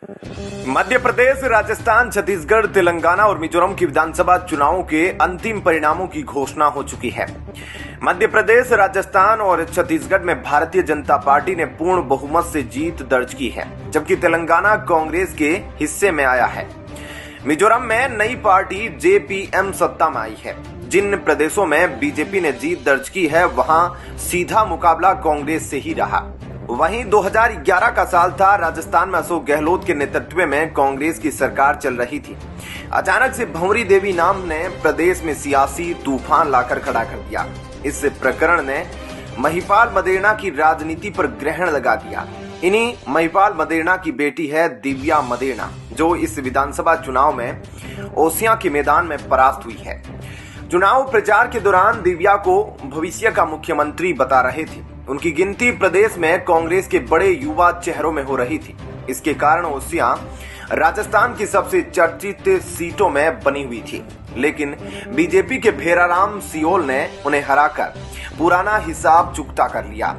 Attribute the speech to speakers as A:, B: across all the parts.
A: मध्य प्रदेश, राजस्थान, छत्तीसगढ़, तेलंगाना और मिजोरम की विधानसभा चुनावों के अंतिम परिणामों की घोषणा हो चुकी है। मध्य प्रदेश, राजस्थान और छत्तीसगढ़ में भारतीय जनता पार्टी ने पूर्ण बहुमत से जीत दर्ज की है, जबकि तेलंगाना कांग्रेस के हिस्से में आया है। मिजोरम में नई पार्टी जेपीएम सत्ता में आई है। जिन प्रदेशों में बीजेपी ने जीत दर्ज की है, वहां सीधा मुकाबला कांग्रेस से ही रहा। वहीं 2011 का साल था। राजस्थान में अशोक गहलोत के नेतृत्व में कांग्रेस की सरकार चल रही थी। अचानक से भंवरी देवी नाम ने प्रदेश में सियासी तूफान लाकर खड़ा कर दिया। इस प्रकरण ने महिपाल मदेरणा की राजनीति पर ग्रहण लगा दिया। इन्हीं महिपाल मदेरणा की बेटी है दिव्या मदेरणा, जो इस विधानसभा चुनाव में ओसियां के मैदान में परास्त हुई है। चुनाव प्रचार के दौरान दिव्या को भविष्य का मुख्यमंत्री बता रहे थे। उनकी गिनती प्रदेश में कांग्रेस के बड़े युवा चेहरों में हो रही थी। इसके कारण ओसियां राजस्थान की सबसे चर्चित सीटों में बनी हुई थी, लेकिन बीजेपी के भेराराम सियोल ने उन्हें हराकर पुराना हिसाब चुकता कर लिया।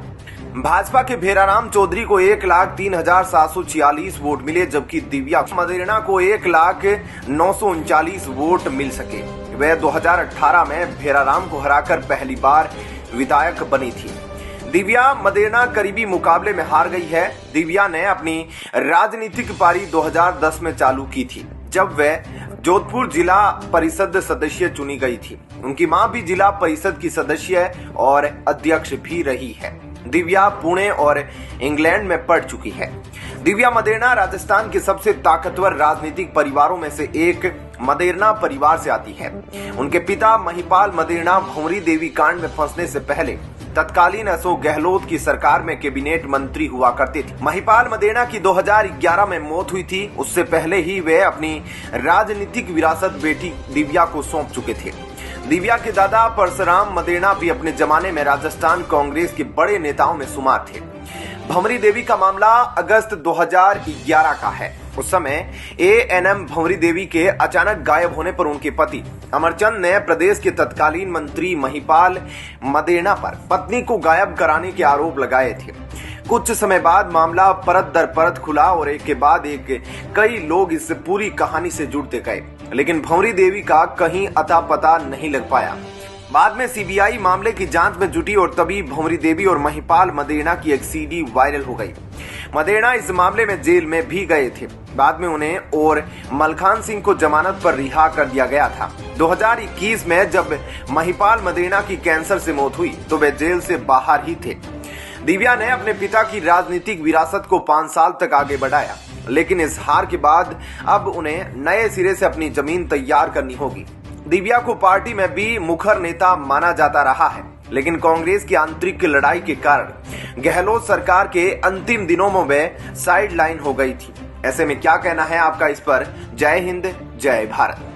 A: भाजपा के भेराराम चौधरी को 1,03,746 वोट मिले, जबकि दिव्या मदेरणा को 1,0939 वोट मिल सके। वह 2018 में भेराराम को हराकर पहली बार विधायक बनी थी। दिव्या मदेरणा करीबी मुकाबले में हार गई है। दिव्या ने अपनी राजनीतिक पारी 2010 में चालू की थी, जब वह जोधपुर जिला परिषद सदस्य चुनी गई थी। उनकी मां भी जिला परिषद की सदस्य और अध्यक्ष भी रही है। दिव्या पुणे और इंग्लैंड में पढ़ चुकी है। दिव्या मदेरणा राजस्थान के सबसे ताकतवर राजनीतिक परिवारों में से एक मदेरणा परिवार से आती है। उनके पिता महिपाल मदेरणा भंवरी देवी कांड में फंसने से पहले तत्कालीन अशोक गहलोत की सरकार में कैबिनेट मंत्री हुआ करते थे। महिपाल मदेरणा की 2011 में मौत हुई थी। उससे पहले ही वे अपनी राजनीतिक विरासत बेटी दिव्या को सौंप चुके थे। दिव्या के दादा परशुराम मदेरणा भी अपने जमाने में राजस्थान कांग्रेस के बड़े नेताओं में शुमार थे। भंवरी देवी का मामला अगस्त 2011 का है। उस समय एएनएम भंवरी देवी के अचानक गायब होने पर उनके पति अमरचंद ने प्रदेश के तत्कालीन मंत्री महिपाल मदेरणा पर पत्नी को गायब कराने के आरोप लगाए थे। कुछ समय बाद मामला परत दर परत खुला और एक के बाद एक कई लोग इस पूरी कहानी से जुड़ते गए, लेकिन भंवरी देवी का कहीं अता पता नहीं लग पाया। बाद में सीबीआई मामले की जांच में जुटी और तभी भंवरी देवी और महिपाल मदेरणा की एक सीडी वायरल हो गई। मदेरणा इस मामले में जेल में भी गए थे। बाद में उन्हें और मलखान सिंह को जमानत पर रिहा कर दिया गया था। 2021 में जब महिपाल मदेरणा की कैंसर से मौत हुई तो वे जेल से बाहर ही थे। दिव्या ने अपने पिता की राजनीतिक विरासत को 5 साल तक आगे बढ़ाया, लेकिन इस हार के बाद अब उन्हें नए सिरे से अपनी जमीन तैयार करनी होगी। दिव्या को पार्टी में भी मुखर नेता माना जाता रहा है, लेकिन कांग्रेस की आंतरिक लड़ाई के कारण गहलोत सरकार के अंतिम दिनों में वे साइड लाइन हो गई थी। ऐसे में क्या कहना है आपका इस पर? जय हिंद, जय भारत।